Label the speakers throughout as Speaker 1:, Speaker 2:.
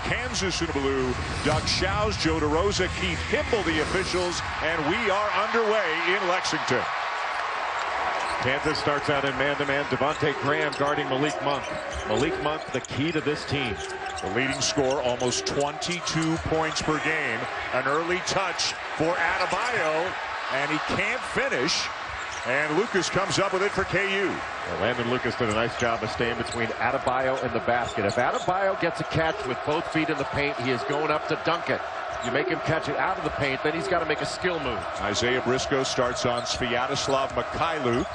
Speaker 1: Kansas in blue, Doug Shows, Joe DeRosa, Keith Kimball, the officials, and we are underway in Lexington.
Speaker 2: Kansas starts out in man-to-man. Devontae Graham guarding Malik Monk. Malik Monk, the key to this team.
Speaker 1: The leading scorer, almost 22 points per game. An early touch for Adebayo, and he can't finish. And Lucas comes up with it for KU.
Speaker 2: Well, Landon Lucas did a nice job of staying between Adebayo and the basket. If Adebayo gets a catch with both feet in the paint, he is going up to dunk it. You make him catch it out of the paint, then he's got to make a skill move.
Speaker 1: Isaiah Briscoe starts on Sviatoslav Mikhailuk.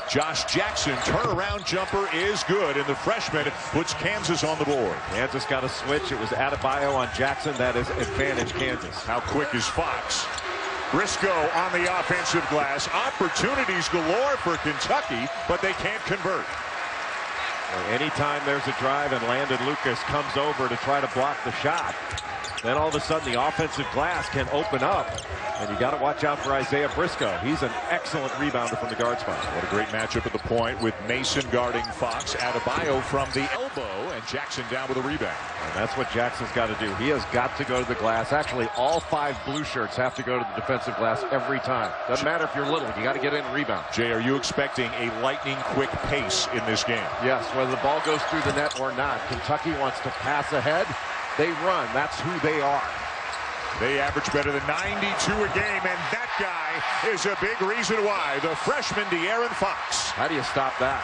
Speaker 1: Josh Jackson, turnaround jumper is good, and the freshman puts Kansas on the board.
Speaker 2: Kansas got a switch. It was Adebayo on Jackson. That is advantage Kansas.
Speaker 1: How quick is Fox? Briscoe on the offensive glass. Opportunities galore for Kentucky, but they can't convert.
Speaker 2: Anytime there's a drive and Landon Lucas comes over to try to block the shot, then all of a sudden the offensive glass can open up. And you got to watch out for Isaiah Briscoe. He's an excellent rebounder from the guard spot.
Speaker 1: What a great matchup at the point with Mason guarding Fox. Adebayo from the elbow, and Jackson down with a rebound.
Speaker 2: And that's what Jackson's got to do. He has got to go to the glass. Actually, all 5 blue shirts have to go to the defensive glass every time. Doesn't matter if you're little. You got to get in and rebound.
Speaker 1: Jay, are you expecting a lightning quick pace in this game?
Speaker 2: Yes, whether the ball goes through the net or not. Kentucky wants to pass ahead. They run. That's who they are.
Speaker 1: They average better than 92 a game, and that guy is a big reason why. The freshman, De'Aaron Fox.
Speaker 2: How do you stop that?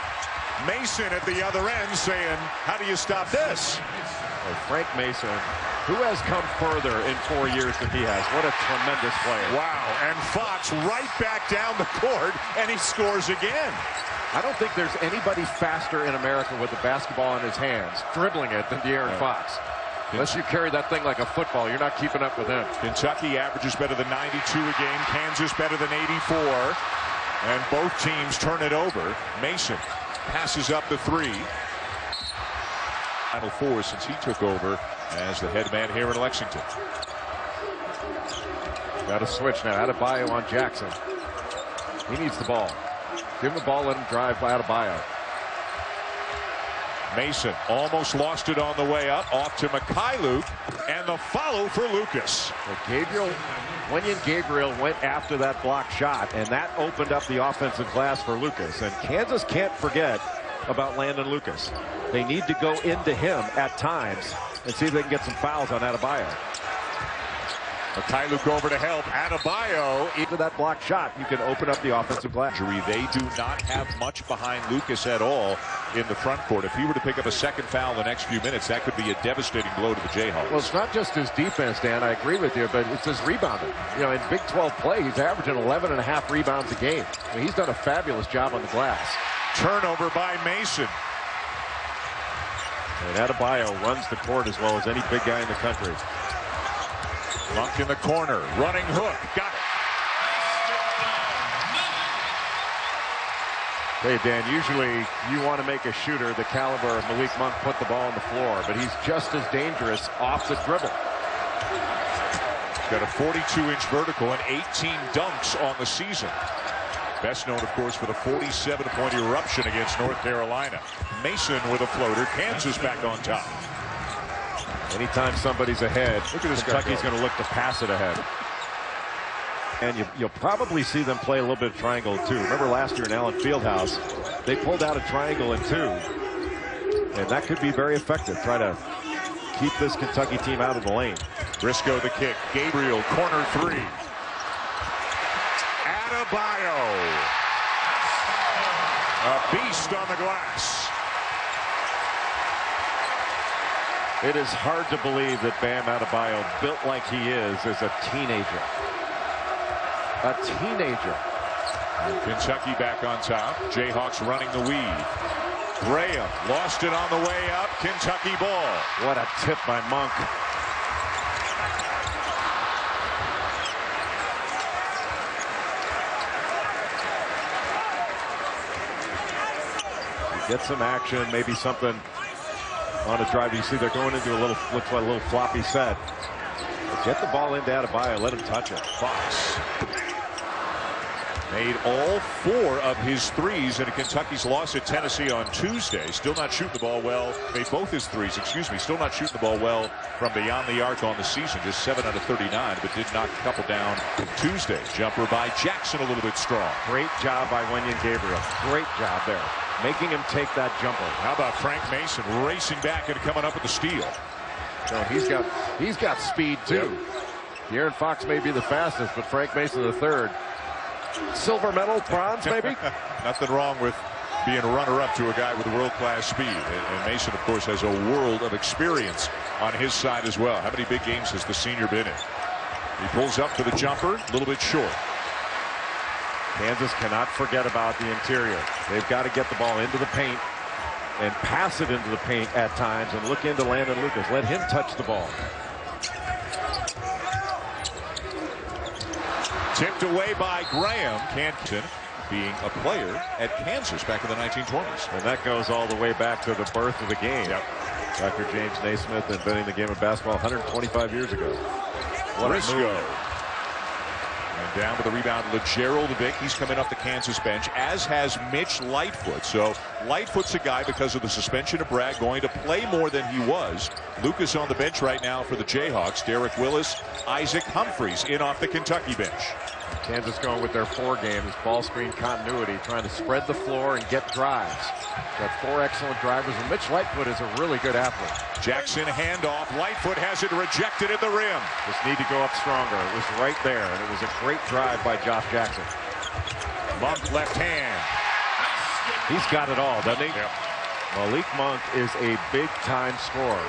Speaker 1: Mason at the other end saying, how do you stop this?
Speaker 2: Well, Frank Mason, who has come further in 4 years than he has. What a tremendous player.
Speaker 1: Wow, and Fox right back down the court, and he scores again.
Speaker 2: I don't think there's anybody faster in America with the basketball in his hands, dribbling it, than De'Aaron Fox. Unless you carry that thing like a football, you're not keeping up with him.
Speaker 1: Kentucky averages better than 92 a game. Kansas better than 84. And both teams turn it over. Mason passes up the 3. Final 4 since he took over as the head man here in Lexington.
Speaker 2: Got a switch now. Adebayo on Jackson. He needs the ball. Give him the ball, let him drive by Adebayo.
Speaker 1: Mason almost lost it on the way up, off to Mikhailuk, and the follow for Lucas.
Speaker 2: Wenyen Gabriel went after that block shot, and that opened up the offensive glass for Lucas. And Kansas can't forget about Landon Lucas. They need to go into him at times and see if they can get some fouls on Adebayo.
Speaker 1: Mikhailuk over to help. Adebayo.
Speaker 2: Into that block shot, you can open up the offensive glass.
Speaker 1: They do not have much behind Lucas at all in the front court. If he were to pick up a second foul in the next few minutes, that could be a devastating blow to the Jayhawks.
Speaker 2: Well, it's not just his defense, Dan. I agree with you, but it's his rebounding. You know, in Big 12 play, he's averaging 11.5 rebounds a game. I mean, he's done a fabulous job on the glass.
Speaker 1: Turnover by Mason.
Speaker 2: And Adebayo runs the court as well as any big guy in the country.
Speaker 1: Monk in the corner, running hook, got it.
Speaker 2: Hey, Dan, usually you want to make a shooter the caliber of Malik Monk put the ball on the floor, but he's just as dangerous off the dribble.
Speaker 1: Got a 42-inch vertical and 18 dunks on the season. Best known, of course, for the 47-point eruption against North Carolina. Mason with a floater, Kansas back on top.
Speaker 2: Anytime somebody's ahead, Kentucky's going to look to pass it ahead. And you'll probably see them play a little bit of triangle, too. Remember last year in Allen Fieldhouse, they pulled out a triangle in 2. And that could be very effective. Try to keep this Kentucky team out of the lane.
Speaker 1: Briscoe the kick. Gabriel, corner 3. Adebayo. A beast on the glass.
Speaker 2: It is hard to believe that Bam Adebayo, built like he is a teenager. A teenager.
Speaker 1: And Kentucky back on top. Jayhawks running the weave. Graham lost it on the way up. Kentucky ball.
Speaker 2: What a tip by Monk. Get some action, maybe something on a drive. You see they're going into a little, looks like a little floppy set. Get the ball into Adebayo, let him touch it.
Speaker 1: Fox. Made all 4 of his threes in Kentucky's loss at Tennessee on Tuesday. Still not shooting the ball well. Made both his threes, excuse me. Still not shooting the ball well from beyond the arc on the season. Just 7 out of 39, but did knock a couple down Tuesday. Jumper by Jackson, a little bit strong.
Speaker 2: Great job by Wenyen Gabriel. Great job there, making him take that jumper.
Speaker 1: How about Frank Mason racing back and coming up with the steal?
Speaker 2: No, he's got speed too. Yep. De'Aaron Fox may be the fastest, but Frank Mason the third. Silver medal, bronze maybe?
Speaker 1: Nothing wrong with being a runner-up to a guy with world-class speed. And Mason, of course, has a world of experience on his side as well. How many big games has the senior been in? He pulls up for the jumper, a little bit short.
Speaker 2: Kansas cannot forget about the interior. They've got to get the ball into the paint and pass it into the paint at times and look into Landon Lucas. Let him touch the ball.
Speaker 1: Tipped away by Graham. Canton being a player at Kansas back in the 1920s.
Speaker 2: And that goes all the way back to the birth of the game.
Speaker 1: Yep.
Speaker 2: Dr. James Naismith inventing the game of basketball 125 years ago. What
Speaker 1: Briscoe.
Speaker 2: a move.
Speaker 1: And down with the rebound, LeGerald Vick. He's coming off the Kansas bench, as has Mitch Lightfoot. So Lightfoot's a guy, because of the suspension of Bragg, going to play more than he was. Lucas on the bench right now for the Jayhawks. Derek Willis, Isaac Humphries in off the Kentucky bench.
Speaker 2: Kansas going with their 4 games, ball screen continuity, trying to spread the floor and get drives. Got 4 excellent drivers, and Mitch Lightfoot is a really good athlete.
Speaker 1: Jackson handoff. Lightfoot has it rejected at the rim.
Speaker 2: Just need to go up stronger. It was right there, and it was a great drive by Josh Jackson.
Speaker 1: Monk left hand.
Speaker 2: He's got it all, doesn't he?
Speaker 1: Yep.
Speaker 2: Malik Monk is a big-time scorer.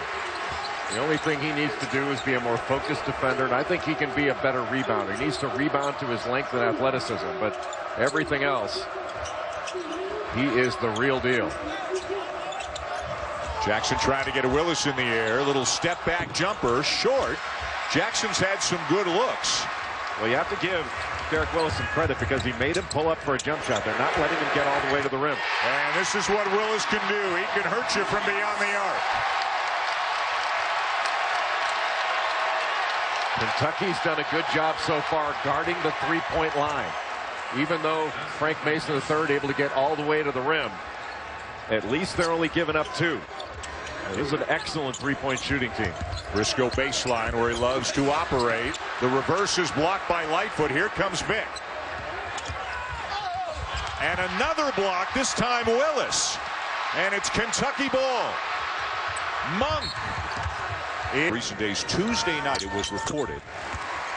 Speaker 2: The only thing he needs to do is be a more focused defender, and I think he can be a better rebounder. He needs to rebound to his length and athleticism, but everything else, he is the real deal.
Speaker 1: Jackson trying to get a Willis in the air. A little step back jumper, short. Jackson's had some good looks.
Speaker 2: Well, you have to give Derek Willis some credit because he made him pull up for a jump shot. They're not letting him get all the way to the rim.
Speaker 1: And this is what Willis can do. He can hurt you from beyond the arc.
Speaker 2: Kentucky's done a good job so far guarding the three-point line. Even though Frank Mason III able to get all the way to the rim, at least they're only giving up 2. This is an excellent three-point shooting team.
Speaker 1: Briscoe baseline where he loves to operate. The reverse is blocked by Lightfoot. Here comes Vick. And another block, this time Willis. And it's Kentucky ball. Monk. In recent days, Tuesday night, it was reported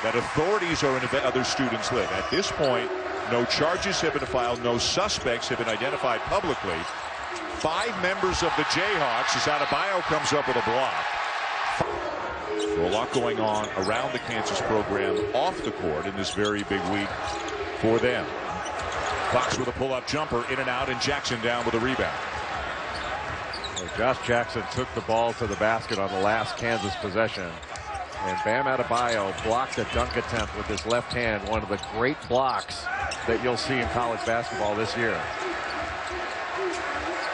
Speaker 1: that authorities are in other students' live. At this point, no charges have been filed, no suspects have been identified publicly. 5 members of the Jayhawks, as Adebayo comes up with a block. So a lot going on around the Kansas program off the court in this very big week for them. Fox with a pull-up jumper, in and out, and Jackson down with a rebound.
Speaker 2: Well, Josh Jackson took the ball to the basket on the last Kansas possession. And Bam Adebayo blocked a dunk attempt with his left hand, one of the great blocks that you'll see in college basketball this year.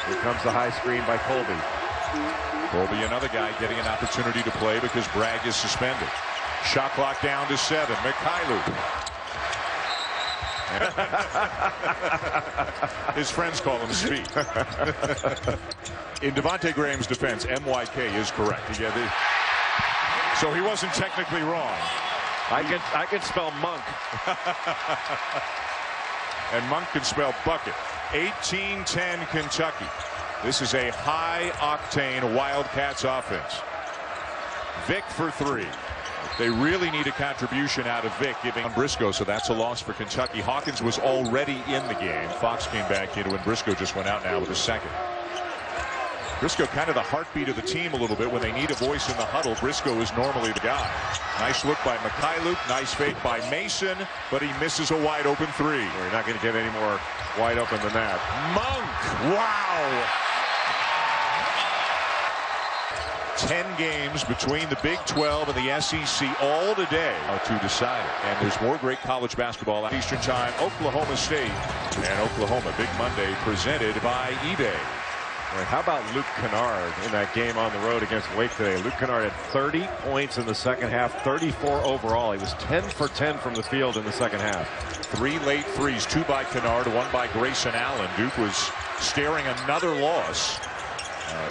Speaker 2: Here comes the high screen by Colby.
Speaker 1: Colby, another guy getting an opportunity to play because Bragg is suspended. Shot clock down to 7. Mikhailuk. His friends call him Speed. In Devontae Graham's defense, MYK is correct. So he wasn't technically wrong.
Speaker 2: I can spell Monk.
Speaker 1: And Monk can spell bucket. 18-10 Kentucky. This is a high-octane Wildcats offense. Vick for 3. They really need a contribution out of Vick, giving Briscoe, so that's a loss for Kentucky. Hawkins was already in the game. Fox came back in when Briscoe just went out now with a second. Briscoe kind of the heartbeat of the team a little bit. When they need a voice in the huddle, Briscoe is normally the guy. Nice look by Mikhailuk. Nice fake by Mason, but he misses a wide-open 3.
Speaker 2: Well, you're not going to get any more wide open than that.
Speaker 1: Monk, wow. 10 games between the Big 12 and the SEC all today to decide it. And there's more great college basketball at Eastern Time. Oklahoma State and Oklahoma. Big Monday presented by eBay.
Speaker 2: Right, how about Luke Kennard in that game on the road against Wake today? Luke Kennard had 30 points in the second half, 34 overall. He was 10 for 10 from the field in the second half.
Speaker 1: 3 late threes, 2 by Kennard, 1 by Grayson Allen. Duke was staring another loss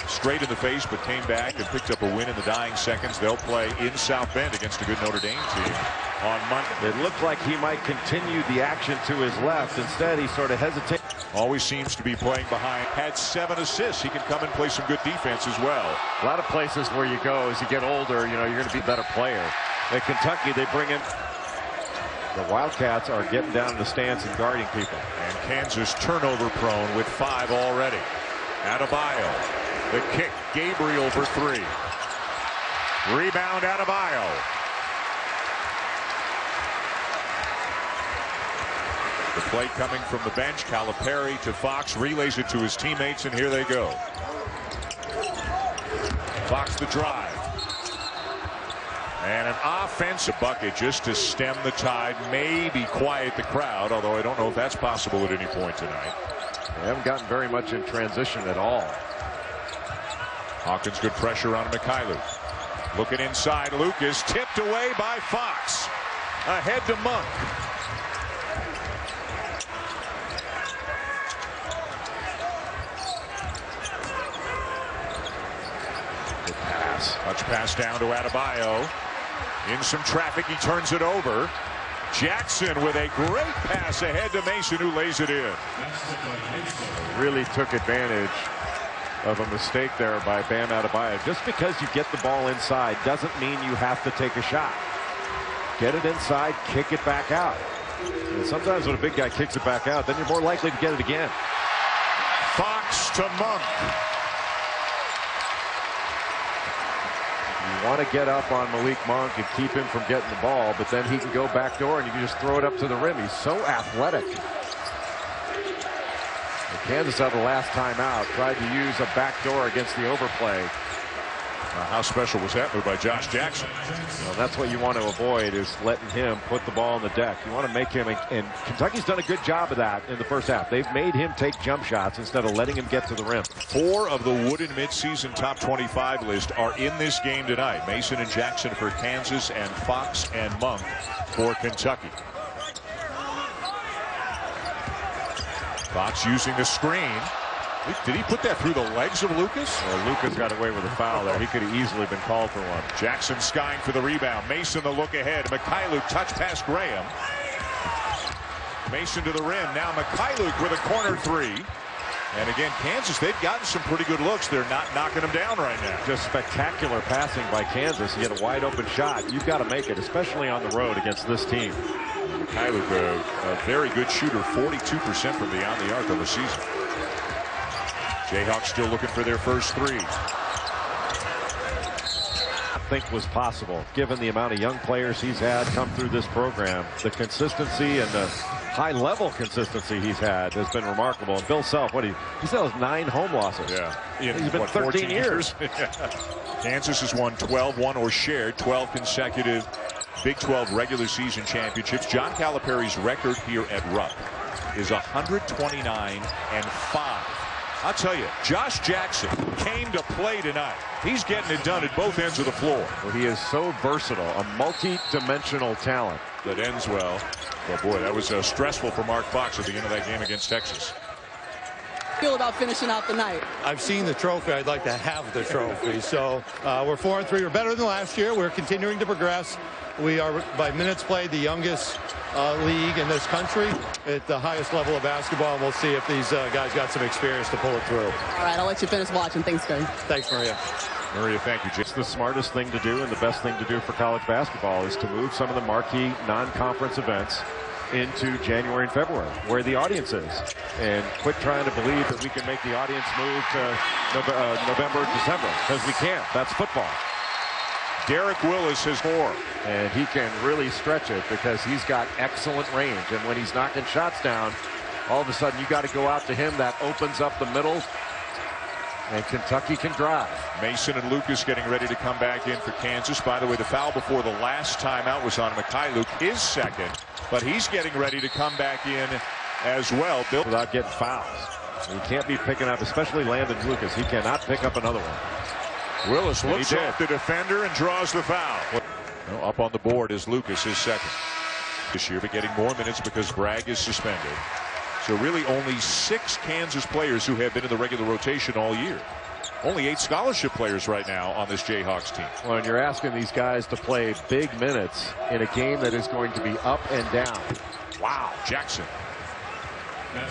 Speaker 1: straight in the face, but came back and picked up a win in the dying seconds. They'll play in South Bend against a good Notre Dame team on Monday.
Speaker 2: It looked like he might continue the action to his left. Instead, he sort of hesitated.
Speaker 1: Always seems to be playing behind. Had 7 assists. He can come and play some good defense as well.
Speaker 2: A lot of places where you go as you get older, you know, you're going to be a better player. At Kentucky, they bring in. The Wildcats are getting down in the stands and guarding people.
Speaker 1: And Kansas turnover prone with 5 already. Adebayo. The kick. Gabriel for 3. Rebound Adebayo. The play coming from the bench. Calipari to Fox, relays it to his teammates, and here they go. Fox the drive. And an offensive bucket just to stem the tide, maybe quiet the crowd, although I don't know if that's possible at any point tonight.
Speaker 2: They haven't gotten very much in transition at all.
Speaker 1: Hawkins, good pressure on Mikhailuk. Looking inside, Lucas tipped away by Fox. Ahead to Monk. Touch pass down to Adebayo. In some traffic, he turns it over. Jackson with a great pass ahead to Mason, who lays it in.
Speaker 2: Really took advantage of a mistake there by Bam Adebayo. Just because you get the ball inside doesn't mean you have to take a shot. Get it inside, kick it back out. And sometimes when a big guy kicks it back out, then you're more likely to get it again.
Speaker 1: Fox to Monk.
Speaker 2: You want to get up on Malik Monk and keep him from getting the ball, but then he can go back door and you can just throw it up to the rim. He's so athletic. And Kansas, out the last time out, tried to use a back door against the overplay.
Speaker 1: How special was that move by Josh Jackson?
Speaker 2: Well, that's what you want to avoid, is letting him put the ball on the deck. You want to make him, and Kentucky's done a good job of that in the first half. They've made him take jump shots instead of letting him get to the rim.
Speaker 1: 4 of the Wooden midseason top 25 list are in this game tonight. Mason and Jackson for Kansas, and Fox and Monk for Kentucky. Fox using the screen. Did he put that through the legs of Lucas?
Speaker 2: Well, Lucas got away with a foul there. He could have easily been called for one.
Speaker 1: Jackson skying for the rebound. Mason the look ahead. Mikhailuk touch past Graham. Mason to the rim. Now Mikhailuk with a corner 3. And again, Kansas, they've gotten some pretty good looks. They're not knocking them down right now.
Speaker 2: Just spectacular passing by Kansas. You get a wide open shot, you've got to make it, especially on the road against this team.
Speaker 1: Mikhailuk, a very good shooter, 42% from beyond the arc on the season. Jayhawks still looking for their first 3.
Speaker 2: I think was possible, given the amount of young players he's had come through this program. The consistency and the high-level consistency he's had has been remarkable. And Bill Self, he still has 9 home losses.
Speaker 1: Yeah,
Speaker 2: he's been 13 years.
Speaker 1: Kansas has won 12, won or shared 12 consecutive Big 12 regular season championships. John Calipari's record here at Rupp is 129-5. I'll tell you, Josh Jackson came to play tonight. He's getting it done at both ends of the floor.
Speaker 2: Well, he is so versatile, a multi-dimensional talent.
Speaker 1: That ends well. Well, boy, that was stressful for Mark Fox at the end of that game against Texas.
Speaker 3: Feel about finishing out the night?
Speaker 4: I've seen the trophy. I'd like to have the trophy. So we're 4-3. We're better than last year. We're continuing to progress. We are, by minutes played, the youngest league in this country at the highest level of basketball, and we'll see if these guys got some experience to pull it through.
Speaker 3: All right, I'll let you finish watching. Thanks, Gary.
Speaker 4: Thanks, Maria.
Speaker 1: Maria, thank you.
Speaker 2: It's the smartest thing to do and the best thing to do for college basketball is to move some of the marquee non-conference events into January and February, where the audience is, and quit trying to believe that we can make the audience move to November, December, because we can't. That's football.
Speaker 1: Derek Willis has 4.
Speaker 2: And he can really stretch it because he's got excellent range. And when he's knocking shots down, all of a sudden you got to go out to him. That opens up the middle. And Kentucky can drive.
Speaker 1: Mason and Lucas getting ready to come back in for Kansas. By the way, the foul before the last timeout was on Mikhailuk, his second. But he's getting ready to come back in as well. Bill,
Speaker 2: without getting fouls. He can't be picking up, especially Landon Lucas. He cannot pick up another one.
Speaker 1: Willis looks off the defender and draws the foul. Up on the board is Lucas, his second this year, but getting more minutes because Bragg is suspended. So really only 6 Kansas players who have been in the regular rotation all year. Only 8 scholarship players right now on this Jayhawks team.
Speaker 2: Well, and you're asking these guys to play big minutes in a game that is going to be up and down.
Speaker 1: Wow, Jackson.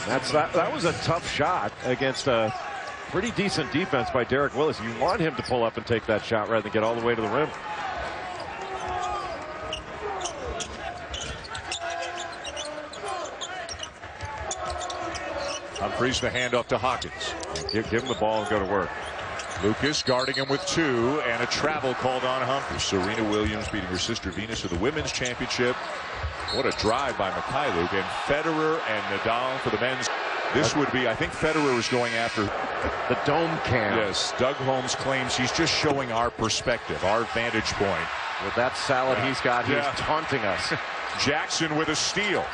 Speaker 2: That was a tough shot against a pretty decent defense by Derek Willis. You want him to pull up and take that shot rather than get all the way to the rim.
Speaker 1: Humphries the handoff to Hawkins.
Speaker 2: Give him the ball and go to work.
Speaker 1: Lucas guarding him with 2, and a travel called on Humphries. Serena Williams beating her sister Venus in the women's championship. What a drive by Mikhailuk, and Federer and Nadal for the men's. This would be, I think Federer is going after
Speaker 2: the dome cam.
Speaker 1: Yes, Doug Holmes claims he's just showing our perspective, our vantage point.
Speaker 2: With that salad he's got, he's taunting us.
Speaker 1: Jackson with a steal.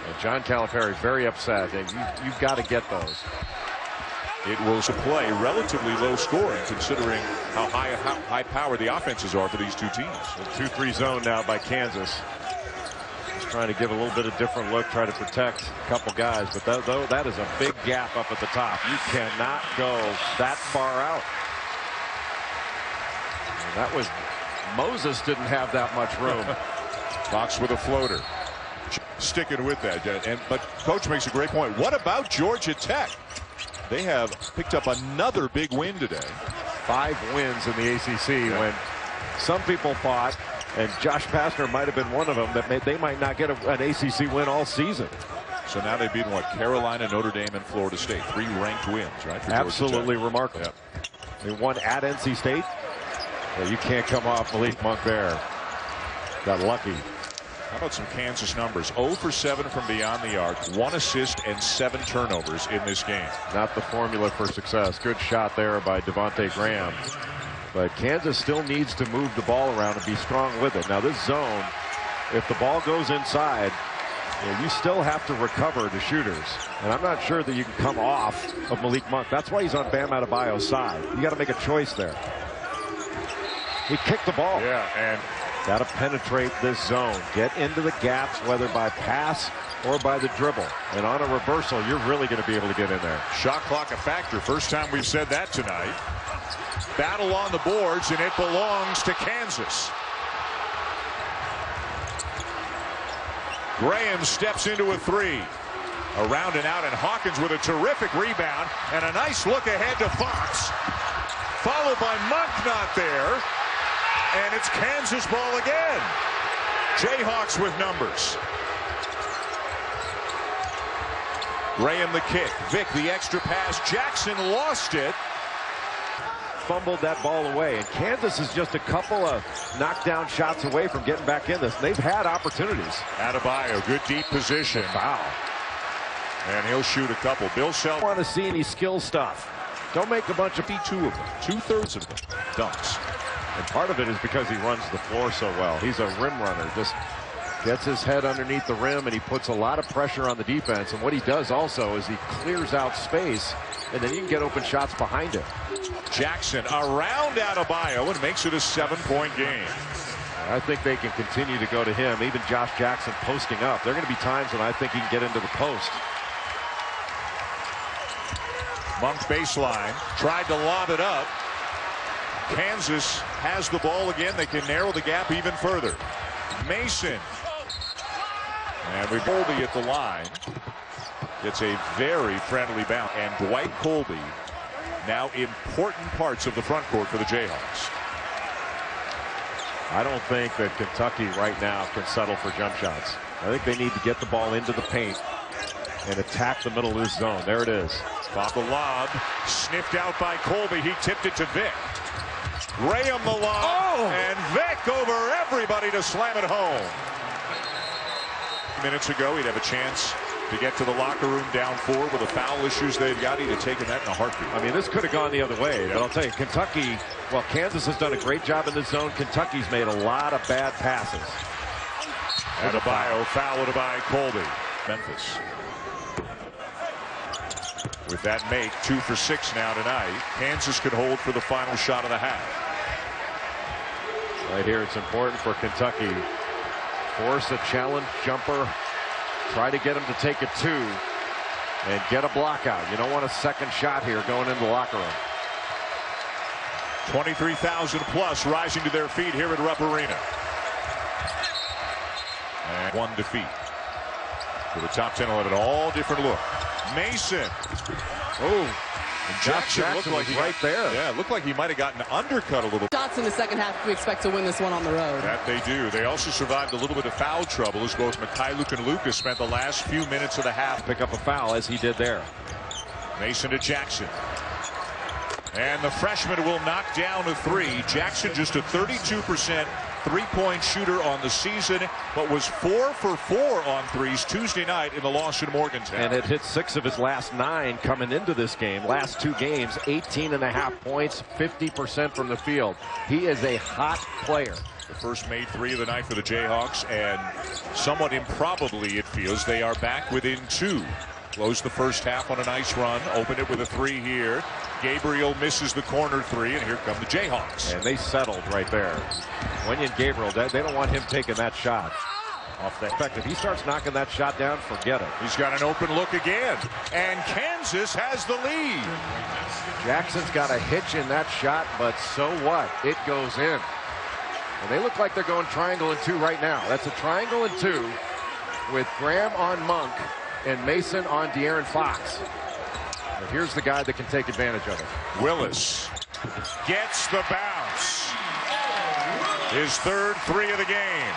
Speaker 2: And John Calipari very upset. You've got to get those.
Speaker 1: It will play relatively low scoring considering how high powered the offenses are for these two teams.
Speaker 2: A 2-3 zone now by Kansas. Just trying to give a little bit of different look, try to protect a couple guys, but that is a big gap up at the top. You cannot go that far out. And that was Moses didn't have that much room.
Speaker 1: Fox with a floater. Sticking with that, but Coach makes a great point. What about Georgia Tech? They have picked up another big win today.
Speaker 2: 5 wins in the ACC when some people thought, and Josh Pastner might have been one of them, that they might not get an ACC win all season.
Speaker 1: So now they've beaten what? Carolina, Notre Dame, and Florida State. 3 ranked wins, right? For
Speaker 2: absolutely remarkable. They won at NC State. Yeah, you can't come off Malik Monk there. Got lucky.
Speaker 1: How about some Kansas numbers? 0 for 7 from beyond the arc, 1 assist and 7 turnovers in this game.
Speaker 2: Not the formula for success. Good shot there by Devontae Graham. But Kansas still needs to move the ball around and be strong with it. Now this zone, if the ball goes inside, you still have to recover to shooters. And I'm not sure that you can come off of Malik Monk. That's why he's on Bam Adebayo's side. You got to make a choice there. He kicked the ball.
Speaker 1: Yeah, and
Speaker 2: got to penetrate this zone. Get into the gaps, whether by pass or by the dribble. And on a reversal, you're really going to be able to get in there.
Speaker 1: Shot clock a factor. First time we've said that tonight. Battle on the boards, and it belongs to Kansas. Graham steps into a 3. Around and out, and Hawkins with a terrific rebound and a nice look ahead to Fox. Followed by Monk, not there. And it's Kansas ball again. Jayhawks with numbers. Graham the kick. Vick the extra pass. Jackson lost it.
Speaker 2: Fumbled that ball away. And Kansas is just a couple of knockdown shots away from getting back in this. They've had opportunities.
Speaker 1: Adebayo, good deep position.
Speaker 2: Foul.
Speaker 1: And he'll shoot a couple. Bill Self.
Speaker 2: Want to see any skill stuff. Don't make a bunch of
Speaker 1: 2 of them. 2/3 of them. Dunks.
Speaker 2: And part of it is because he runs the floor so well. He's a rim runner. Just gets his head underneath the rim, and he puts a lot of pressure on the defense. And what he does also is he clears out space, and then you can get open shots behind him.
Speaker 1: Jackson around Adebayo and makes it a 7-point game.
Speaker 2: I think they can continue to go to him. Even Josh Jackson posting up. There are going to be times when I think he can get into the post.
Speaker 1: Monk baseline. Tried to lob it up. Kansas has the ball again. They can narrow the gap even further. Mason. And we Colby at the line. It's a very friendly bounce. And Dwight Colby now important parts of the front court for the Jayhawks.
Speaker 2: I don't think that Kentucky right now can settle for jump shots. I think they need to get the ball into the paint and attack the middle of this zone. There it is.
Speaker 1: Off the lob. Sniffed out by Colby. He tipped it to Vick. Graham the lob, and Vick over everybody to slam it home. Minutes ago, he'd have a chance to get to the locker room down 4 with the foul issues they've got. He'd have taken that in a heartbeat.
Speaker 2: I mean, this could have gone the other way, but I'll tell you, Kentucky, well, Kansas has done a great job in this zone. Kentucky's made a lot of bad passes.
Speaker 1: Adebayo fouled by Colby. Memphis. With that make, 2 for 6 now tonight. Kansas could hold for the final shot of the half.
Speaker 2: Right here, it's important for Kentucky. Force a challenge jumper. Try to get him to take a 2 and get a block out. You don't want a second shot here going into the locker room.
Speaker 1: 23,000 plus rising to their feet here at Rupp Arena. And 1 defeat. For the top 10 will have an all different look. Mason. Oh, and Jackson looked like he
Speaker 2: right there.
Speaker 1: Yeah, looked like he might have gotten undercut a little.
Speaker 3: Shots in the second half. We expect to win this one on the road.
Speaker 1: That they do. They also survived a little bit of foul trouble as both Mikhailuk and Lucas spent the last few minutes of the half.
Speaker 2: Pick up a foul as he did there.
Speaker 1: Mason to Jackson. And the freshman will knock down a 3. Jackson just a 32% three-point shooter on the season, but was 4 for 4 on threes Tuesday night in the loss in Morgantown.
Speaker 2: And it hit 6 of his last 9 coming into this game. Last 2 games, 18.5 points, 50% from the field. He is a hot player.
Speaker 1: The first made 3 of the night for the Jayhawks, and somewhat improbably it feels they are back within 2. Closed the first half on a nice run. Opened it with a 3 here. Gabriel misses the corner 3, and here come the Jayhawks.
Speaker 2: And they settled right there. Wenyen Gabriel, they don't want him taking that shot. Off the effect, if he starts knocking that shot down, forget it.
Speaker 1: He's got an open look again, and Kansas has the lead.
Speaker 2: Jackson's got a hitch in that shot, but so what? It goes in. And they look like they're going triangle and 2 right now. That's a triangle and 2 with Graham on Monk and Mason on De'Aaron Fox. But here's the guy that can take advantage of it.
Speaker 1: Willis gets the bounce. His third 3 of the game.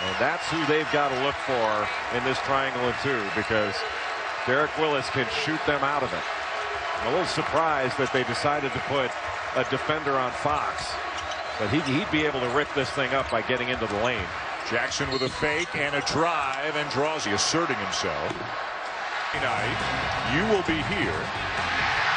Speaker 2: And that's who they've got to look for in this triangle and 2, because Derek Willis can shoot them out of it. I'm a little surprised that they decided to put a defender on Fox, but he'd be able to rip this thing up by getting into the lane.
Speaker 1: Jackson with a fake and a drive, and draws, asserting himself. Tonight, you will be here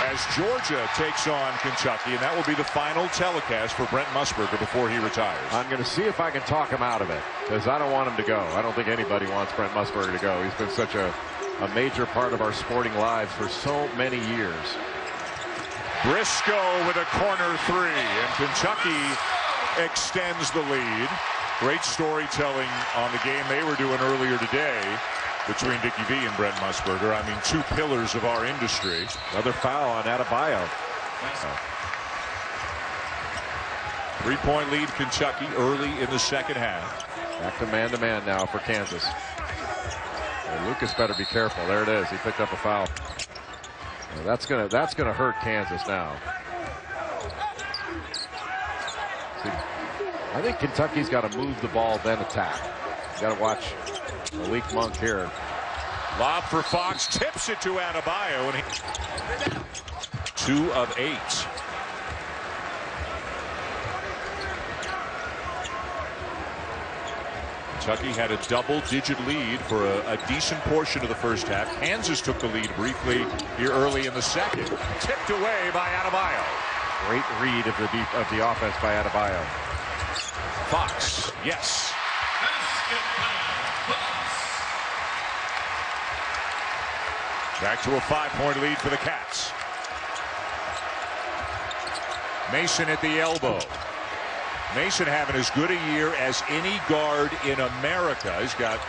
Speaker 1: as Georgia takes on Kentucky, and that will be the final telecast for Brent Musburger before he retires.
Speaker 2: I'm going to see if I can talk him out of it, because I don't want him to go. I don't think anybody wants Brent Musburger to go. He's been such a major part of our sporting lives for so many years.
Speaker 1: Briscoe with a corner 3, and Kentucky extends the lead. Great storytelling on the game they were doing earlier today between Dickie V and Brent Musburger. I mean, 2 pillars of our industry.
Speaker 2: Another foul on Adebayo.
Speaker 1: 3-point lead Kentucky early in the second half.
Speaker 2: Back to man now for Kansas. And Lucas better be careful. There it is. He picked up a foul. Well, that's gonna hurt Kansas now. See, I think Kentucky's got to move the ball, then attack. You got to watch Malik Monk here.
Speaker 1: Lob for Fox, tips it to Adebayo, and 2 of 8. Kentucky had a double-digit lead for a decent portion of the first half. Kansas took the lead briefly here early in the second. Tipped away by Adebayo.
Speaker 2: Great read of the offense by Adebayo.
Speaker 1: Fox, yes. Back to a 5-point lead for the Cats. Mason at the elbow. Mason having as good a year as any guard in America. He's got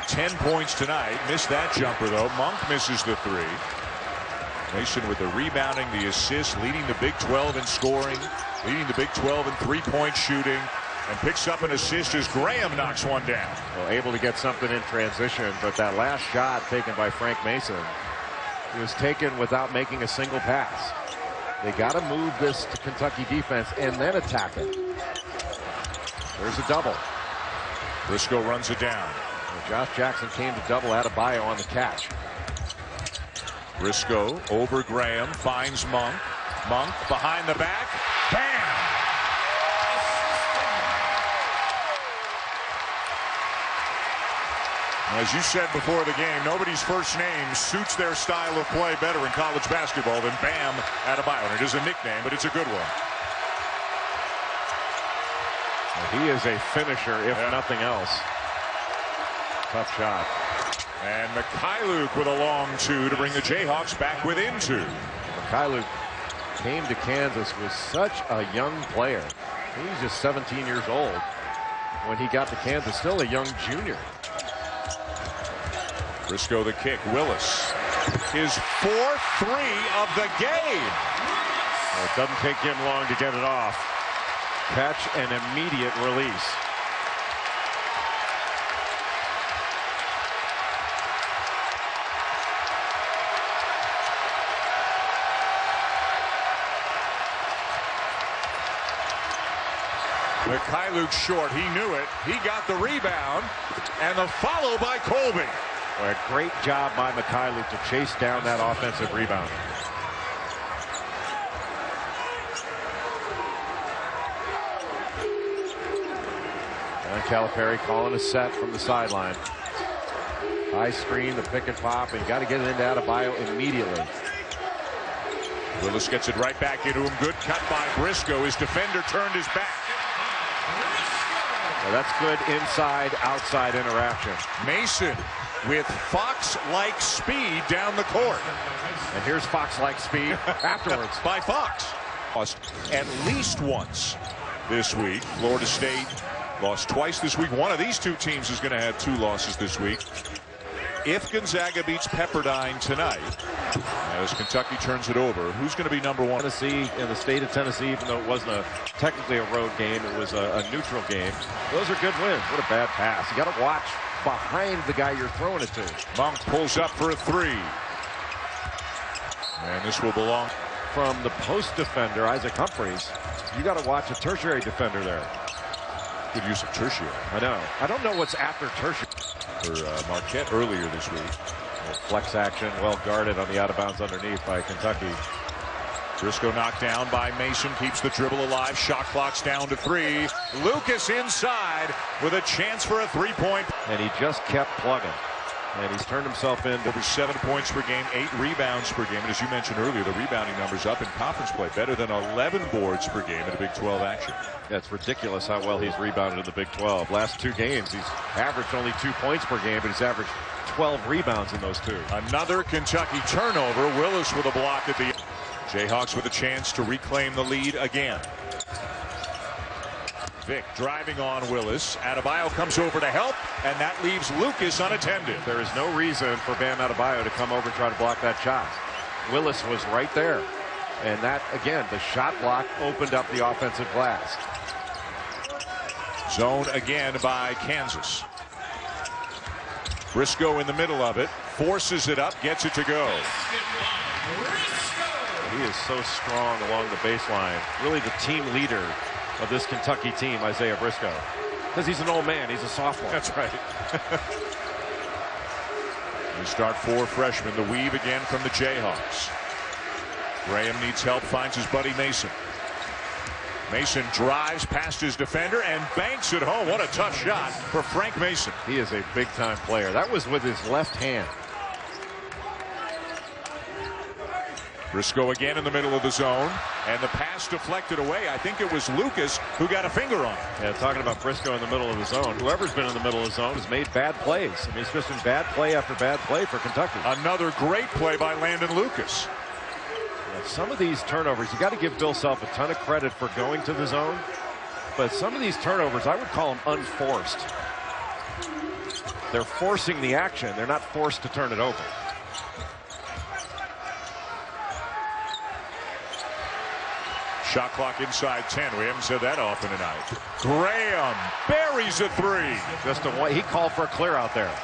Speaker 1: 10 points tonight. Missed that jumper, though. Monk misses the 3. Mason with the rebounding, the assist, leading the Big 12 in scoring, leading the Big 12 in 3-point shooting, and picks up an assist as Graham knocks one down.
Speaker 2: Well, able to get something in transition, but that last shot taken by Frank Mason, it was taken without making a single pass. They got to move this to Kentucky defense and then attack it. There's a double.
Speaker 1: Briscoe runs it down.
Speaker 2: Well, Josh Jackson came to double Adebayo on the catch.
Speaker 1: Briscoe over Graham, finds Monk. Monk behind the back. Bam! As you said before the game, nobody's first name suits their style of play better in college basketball than Bam Adebayo. And it is a nickname, but it's a good one.
Speaker 2: Well, he is a finisher, if nothing else. Tough shot.
Speaker 1: And Mikhailuk with a long two to bring the Jayhawks back within two.
Speaker 2: Mikhailuk came to Kansas was such a young player. He was just 17 years old when he got to Kansas, still a young junior.
Speaker 1: Briscoe the kick. Willis. His 4th 3 of the game.
Speaker 2: Well, it doesn't take him long to get it off. Catch and immediate release.
Speaker 1: Mikhailuk short. He knew it. He got the rebound. And the follow by Colby.
Speaker 2: Well, a great job by Mikhailuk to chase down that offensive rebound. And Calipari calling a set from the sideline. High screen, the pick and pop, and you got to get it into Adebayo immediately.
Speaker 1: Willis gets it right back into him. Good cut by Briscoe. His defender turned his back.
Speaker 2: Well, that's good inside-outside interaction.
Speaker 1: Mason with Fox-like speed down the court.
Speaker 2: And here's Fox-like speed afterwards.
Speaker 1: By Fox. Lost at least once this week. Florida State lost twice this week. One of these two teams is going to have 2 losses this week. If Gonzaga beats Pepperdine tonight, as Kentucky turns it over, who's going to be number 1?
Speaker 2: Tennessee, in the state of Tennessee, even though it wasn't technically a road game, it was a neutral game. Those are good wins. What a bad pass. You got to watch behind the guy you're throwing it to.
Speaker 1: Monk pulls up for a 3. And this will belong.
Speaker 2: From the post defender, Isaac Humphreys, you got to watch a tertiary defender there.
Speaker 1: Good use of tertiary.
Speaker 2: I know. I don't know what's after tertiary.
Speaker 1: For Marquette earlier this week.
Speaker 2: Flex action, well guarded on the out of bounds underneath by Kentucky.
Speaker 1: Briscoe knocked down by Mason, keeps the dribble alive. Shot clock's down to 3. Lucas inside with a chance for a 3-point.
Speaker 2: And he just kept plugging. And he's turned himself in.
Speaker 1: Over 7 points per game, 8 rebounds per game. And as you mentioned earlier, the rebounding numbers up in conference play. Better than 11 boards per game in the Big 12 action.
Speaker 2: Yeah, it's ridiculous how well he's rebounded in the Big 12. Last 2 games, he's averaged only 2 points per game, but he's averaged 12 rebounds in those 2.
Speaker 1: Another Kentucky turnover. Willis with a block at the end. Jayhawks with a chance to reclaim the lead again. Vic driving on Willis. Adebayo comes over to help, and that leaves Lucas unattended.
Speaker 2: There is no reason for Bam Adebayo to come over and try to block that shot. Willis was right there. And that, again, the shot block opened up the offensive glass.
Speaker 1: Zone again by Kansas. Briscoe in the middle of it. Forces it up, gets it to go.
Speaker 2: He is so strong along the baseline. Really the team leader of this Kentucky team, Isaiah Briscoe. Because he's an old man. He's a sophomore.
Speaker 1: That's right. We start 4 freshmen. The weave again from the Jayhawks. Graham needs help, finds his buddy Mason. Mason drives past his defender and banks it home. What a tough shot for Frank Mason.
Speaker 2: He is a big-time player. That was with his left hand.
Speaker 1: Briscoe again in the middle of the zone, and the pass deflected away. I think it was Lucas who got a finger on it.
Speaker 2: Yeah, talking about Briscoe in the middle of the zone. Whoever's been in the middle of the zone has made bad plays. I mean, it's just been bad play after bad play for Kentucky.
Speaker 1: Another great play by Landon Lucas.
Speaker 2: Yeah, some of these turnovers, you got to give Bill Self a ton of credit for going to the zone. But some of these turnovers, I would call them unforced. They're forcing the action. They're not forced to turn it over.
Speaker 1: Shot clock inside 10. We haven't said that often tonight. Graham buries a 3.
Speaker 2: Just he called for a clear out there.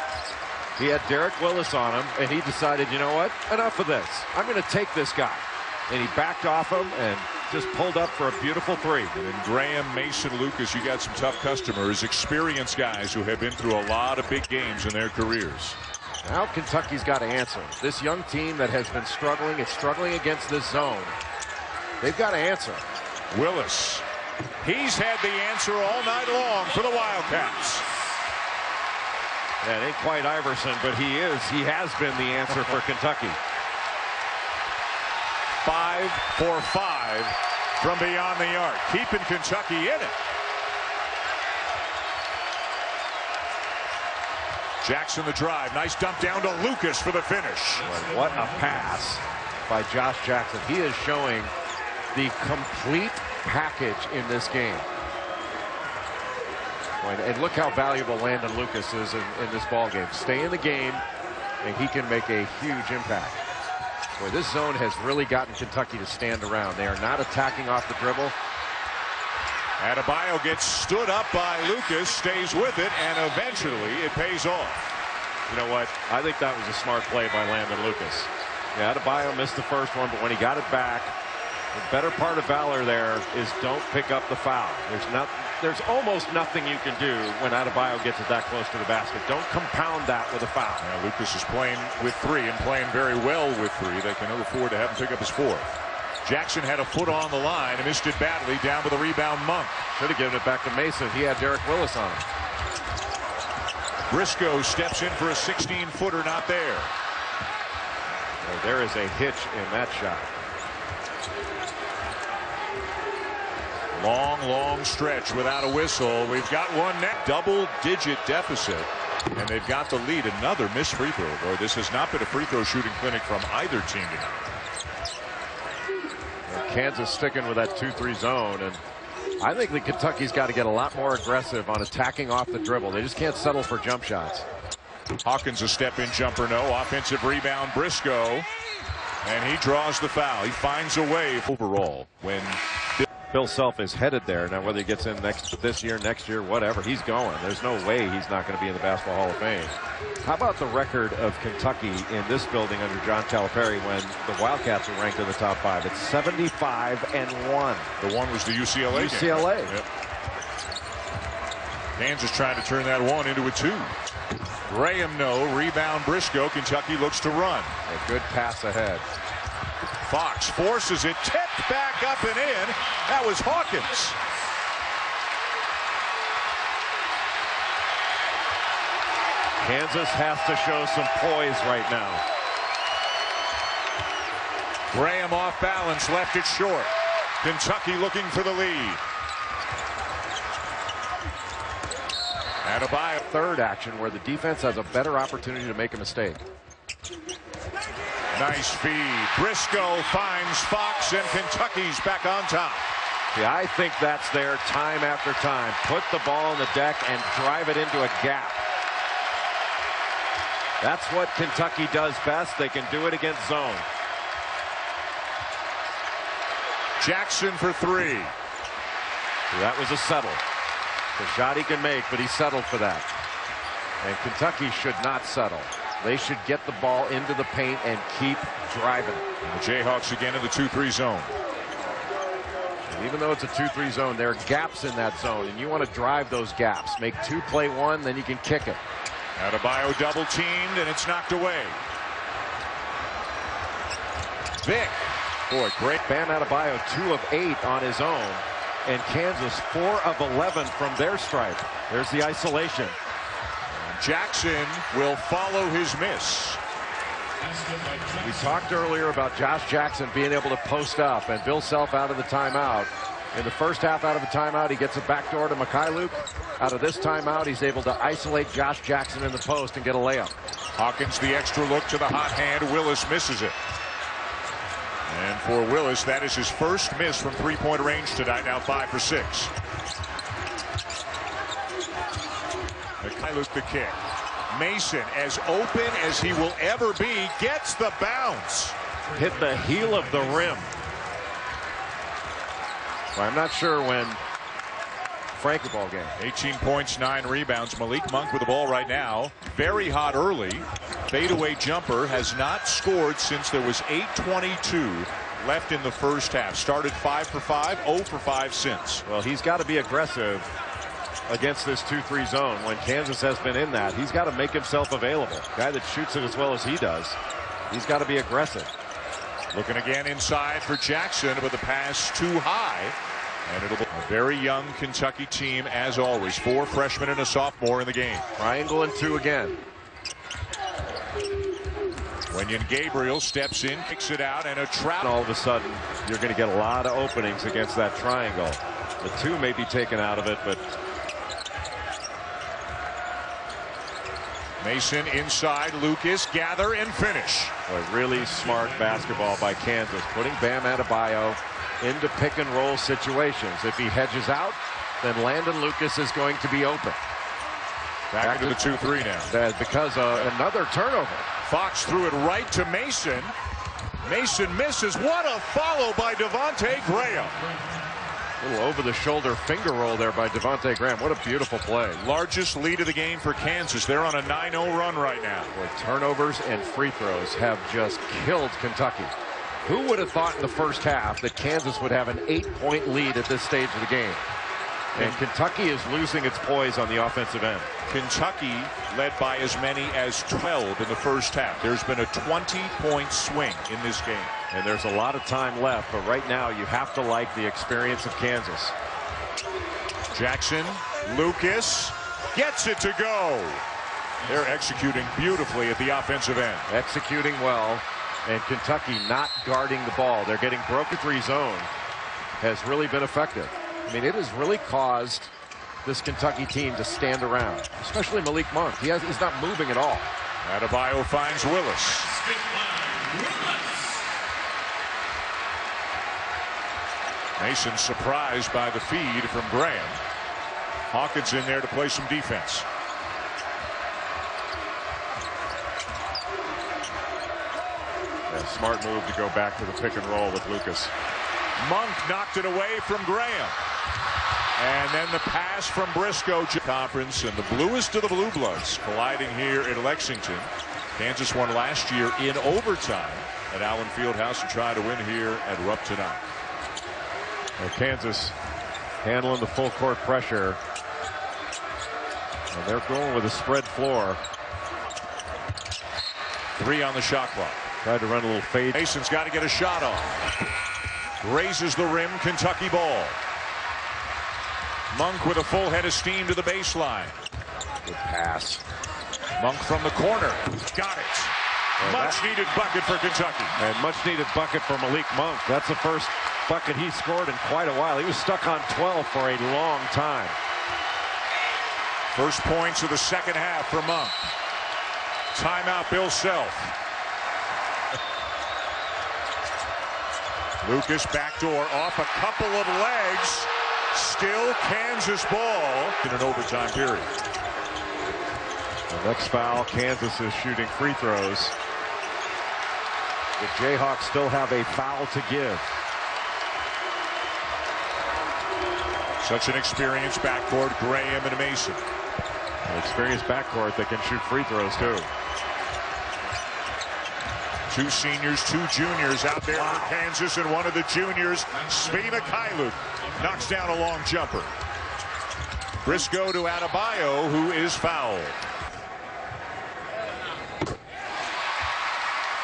Speaker 2: He had Derek Willis on him, and he decided, you know what? Enough of this. I'm going to take this guy. And he backed off him and just pulled up for a beautiful 3.
Speaker 1: And then Graham, Mason, Lucas, you got some tough customers, experienced guys who have been through a lot of big games in their careers.
Speaker 2: Now Kentucky's got to answer. This young team that has been struggling, it's struggling against this zone. They've got to answer.
Speaker 1: Willis. He's had the answer all night long for the Wildcats.
Speaker 2: Yeah, it ain't quite Iverson, but he has been the answer for Kentucky.
Speaker 1: 5 for 5 from beyond the arc, keeping Kentucky in it. Jackson the drive. Nice dump down to Lucas for the finish.
Speaker 2: What a pass by Josh Jackson. He is showing the complete package in this game. And look how valuable Landon Lucas is in this ball game. Stay in the game, and he can make a huge impact. Boy, this zone has really gotten Kentucky to stand around. They are not attacking off the dribble.
Speaker 1: Adebayo gets stood up by Lucas, stays with it, and eventually it pays off.
Speaker 2: You know what? I think that was a smart play by Landon Lucas. Yeah, Adebayo missed the first one, but when he got it back, the better part of valor there is don't pick up the foul. There's almost nothing you can do when Adebayo gets it that close to the basket. Don't compound that with a foul.
Speaker 1: Yeah, Lucas is playing with three and playing very well with three. They can afford to have him pick up his fourth. Jackson had a foot on the line and missed it badly. Down with the rebound, Monk.
Speaker 2: Should have given it back to Mason. He had Derek Willis on him.
Speaker 1: Briscoe steps in for a 16-footer, not there.
Speaker 2: Well, there is a hitch in that shot.
Speaker 1: Long stretch without a whistle. We've got one net. Double-digit deficit. And they've got the lead. Another missed free throw. Boy, this has not been a free throw shooting clinic from either team tonight.
Speaker 2: Kansas sticking with that 2-3 zone, and I think that Kentucky's got to get a lot more aggressive on attacking off the dribble. They just can't settle for jump shots.
Speaker 1: Hawkins a step-in jumper, no. Offensive rebound, Briscoe, and he draws the foul. He finds a way overall when
Speaker 2: Bill Self is headed there. Now, whether he gets in this year, next year, whatever, he's going. There's no way he's not going to be in the Basketball Hall of Fame. How about the record of Kentucky in this building under John Calipari when the Wildcats were ranked in the top 5? It's 75-1.
Speaker 1: The one was the UCLA game.
Speaker 2: UCLA.
Speaker 1: Yep. Kansas trying to turn that one into a 2. Graham, no. Rebound, Briscoe. Kentucky looks to run.
Speaker 2: A good pass ahead.
Speaker 1: Fox forces it, tipped back up and in. That was Hawkins.
Speaker 2: Kansas has to show some poise right now.
Speaker 1: Graham off balance, left it short. Kentucky looking for the lead. Adebayo.
Speaker 2: Third action where the defense has a better opportunity to make a mistake.
Speaker 1: Nice feed. Briscoe finds Fox, and Kentucky's back on top.
Speaker 2: Yeah, I think that's there time after time. Put the ball on the deck and drive it into a gap. That's what Kentucky does best. They can do it against zone.
Speaker 1: Jackson for 3.
Speaker 2: That was a settle. The shot he can make, but he settled for that. And Kentucky should not settle. They should get the ball into the paint and keep driving.
Speaker 1: And the Jayhawks again in the 2-3 zone.
Speaker 2: And even though it's a 2-3 zone, there are gaps in that zone, and you want to drive those gaps. Make 2 play 1, then you can kick it.
Speaker 1: Adebayo double teamed, and it's knocked away. Vic.
Speaker 2: Boy, great. Bam Adebayo 2 of 8 on his own, and Kansas 4 of 11 from their stripe. There's the isolation.
Speaker 1: Jackson will follow his miss.
Speaker 2: We talked earlier about Josh Jackson being able to post up, and Bill Self out of the timeout. In the first half out of the timeout, he gets a backdoor to Mikhailuk. Out of this timeout, he's able to isolate Josh Jackson in the post and get a layup.
Speaker 1: Hawkins the extra look to the hot hand. Willis misses it. And for Willis, that is his first miss from three-point range tonight, now 5 for 6. Mikhailuk the kick. Mason, as open as he will ever be, gets the bounce.
Speaker 2: Hit the heel of the rim. Well, I'm not sure when Frank ball game.
Speaker 1: 18 points, 9 rebounds. Malik Monk with the ball right now. Very hot early. Fadeaway jumper, has not scored since there was 8:22 left in the first half. Started 5 for 5, 0 for 5 since.
Speaker 2: Well, he's got to be aggressive against this 2-3 zone. When Kansas has been in that, he's got to make himself available. Guy that shoots it as well as he does, he's got to be aggressive.
Speaker 1: Looking again inside for Jackson, but the pass too high. And it'll be a very young Kentucky team as always. 4 freshmen and a sophomore in the game.
Speaker 2: Triangle and 2 again.
Speaker 1: Wenyen Gabriel steps in, kicks it out, and a trap.
Speaker 2: All of a sudden, you're going to get a lot of openings against that triangle. The 2 may be taken out of it, but
Speaker 1: Mason inside. Lucas, gather and finish.
Speaker 2: A really smart basketball by Kansas, putting Bam Adebayo into pick and roll situations. If he hedges out, then Landon Lucas is going to be open.
Speaker 1: Back into the 2-3 now.
Speaker 2: That's because another turnover.
Speaker 1: Fox threw it right to Mason. Mason misses. What a follow by Devontae Graham.
Speaker 2: A little over-the-shoulder finger roll there by Devontae Graham. What a beautiful play.
Speaker 1: Largest lead of the game for Kansas. They're on a 9-0 run right now.
Speaker 2: Boy, turnovers and free throws have just killed Kentucky. Who would have thought in the first half that Kansas would have an 8-point lead at this stage of the game? And Kentucky is losing its poise on the offensive end.
Speaker 1: Kentucky led by as many as 12 in the first half. There's been a 20-point swing in this game.
Speaker 2: And there's a lot of time left, but right now you have to like the experience of Kansas.
Speaker 1: Jackson, Lucas gets it to go. They're executing beautifully at the offensive end.
Speaker 2: Executing well, and Kentucky not guarding the ball. They're getting broken-free zone has really been effective. I mean, it has really caused this Kentucky team to stand around, especially Malik Monk. He's not moving at all.
Speaker 1: Adebayo finds Willis. Mason surprised by the feed from Graham. Hawkins in there to play some defense.
Speaker 2: A smart move to go back to the pick and roll with Lucas.
Speaker 1: Monk knocked it away from Graham. And then the pass from Briscoe. Conference and the bluest of the blue bloods colliding here in Lexington. Kansas won last year in overtime at Allen Fieldhouse to try to win here at Rupp tonight.
Speaker 2: Well, Kansas handling the full court pressure. And they're going with a spread floor.
Speaker 1: 3 on the shot clock.
Speaker 2: Tried to run a little fade.
Speaker 1: Mason's got to get a shot off. Raises the rim. Kentucky ball. Monk with a full head of steam to the baseline.
Speaker 2: Good pass.
Speaker 1: Monk from the corner. Got it. Much needed bucket for Kentucky.
Speaker 2: And much needed bucket for Malik Monk. That's the first bucket he scored in quite a while. He was stuck on 12 for a long time.
Speaker 1: First points of the second half for Monk. Timeout, Bill Self. Lucas backdoor off a couple of legs. Still Kansas ball in an overtime period.
Speaker 2: The next foul, Kansas is shooting free throws. The Jayhawks still have a foul to give.
Speaker 1: Such an experienced backcourt, Graham and Mason.
Speaker 2: An experienced backcourt that can shoot free throws too.
Speaker 1: 2 seniors, 2 juniors out there for Kansas, and one of the juniors, Svi Mikhailuk, knocks down a long jumper. Briscoe to Adebayo, who is fouled.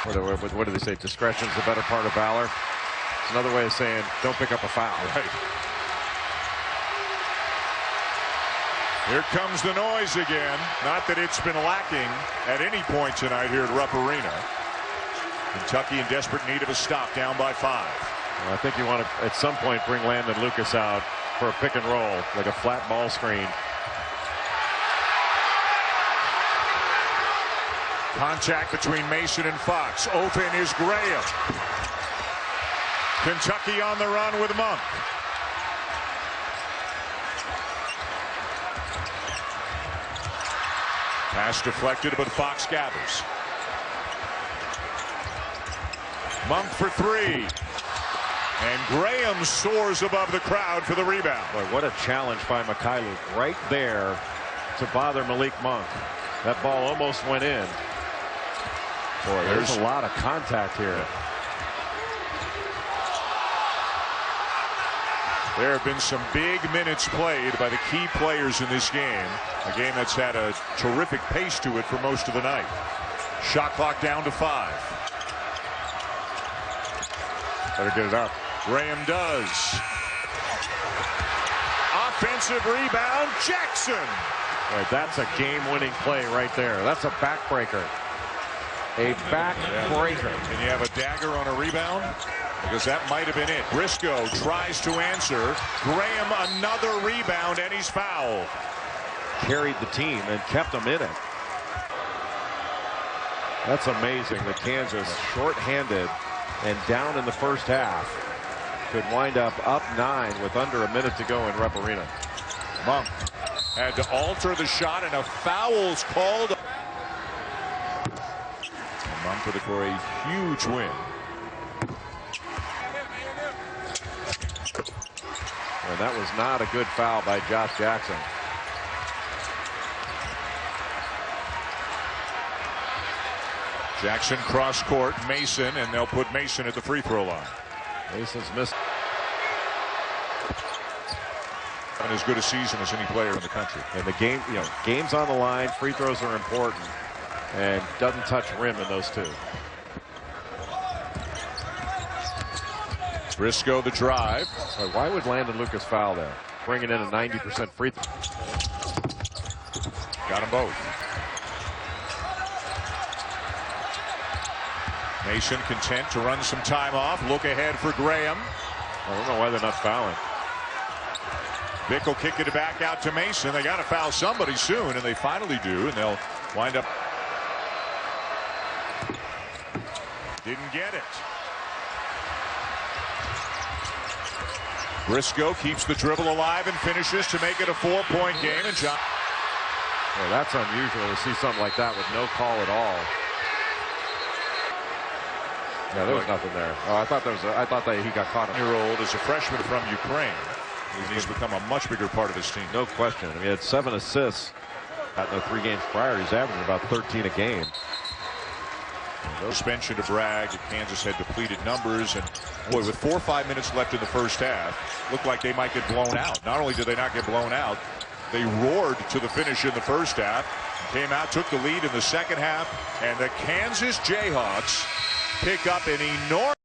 Speaker 2: What do they say? Discretion's the better part of valor. It's another way of saying don't pick up a foul.
Speaker 1: Right. Here comes the noise again. Not that it's been lacking at any point tonight here at Rupp Arena. Kentucky in desperate need of a stop, down by 5.
Speaker 2: Well, I think you want to, at some point, bring Landon Lucas out for a pick and roll, like a flat ball screen.
Speaker 1: Contact between Mason and Fox. Open is Graham. Kentucky on the run with Monk. Pass deflected, but Fox gathers. Monk for 3. And Graham soars above the crowd for the rebound.
Speaker 2: Boy, what a challenge by Mikhailuk right there to bother Malik Monk. That ball almost went in. Boy, there's a lot of contact here.
Speaker 1: There have been some big minutes played by the key players in this game. A game that's had a terrific pace to it for most of the night. Shot clock down to 5.
Speaker 2: Better get it up.
Speaker 1: Graham does. Offensive rebound, Jackson.
Speaker 2: Boy, that's a game-winning play right there. That's a backbreaker. A backbreaker.
Speaker 1: Can you have a dagger on a rebound? Because that might have been it. Briscoe tries to answer. Graham another rebound, and he's fouled.
Speaker 2: Carried the team and kept them in it. That's amazing that Kansas, short-handed and down in the first half, could wind up 9 with under a minute to go in Rupp Arena.
Speaker 1: Monk had to alter the shot, and a foul's called. And Monk with it for a huge win.
Speaker 2: And that was not a good foul by Josh Jackson.
Speaker 1: Jackson cross court, Mason, and they'll put Mason at the free throw line.
Speaker 2: Mason's missed.
Speaker 1: Having as good a season as any player in the country.
Speaker 2: And the game, game's on the line. Free throws are important, and doesn't touch rim in those two.
Speaker 1: Briscoe the drive.
Speaker 2: So why would Landon Lucas foul there? Bringing in a 90% free throw.
Speaker 1: Got them both. Mason content to run some time off. Look ahead for Graham.
Speaker 2: I don't know why they're not fouling.
Speaker 1: Vick will kick it back out to Mason. They got to foul somebody soon, and they finally do, and they'll wind up. Didn't get it. Briscoe keeps the dribble alive and finishes to make it a 4-point game. And John.
Speaker 2: Well, that's unusual to see something like that with no call at all. Yeah, there was nothing there. Oh, I thought that he got caught.
Speaker 1: Year-old as a freshman from Ukraine. He's become a much bigger part of his team.
Speaker 2: No question. I mean, he had 7 assists. At the 3 games prior, he's averaging about 13 a game.
Speaker 1: Suspension to brag. Kansas had depleted numbers, and boy, with 4 or 5 minutes left in the first half, looked like they might get blown out. Not only did they not get blown out, they roared to the finish in the first half, came out, took the lead in the second half, and the Kansas Jayhawks pick up an enormous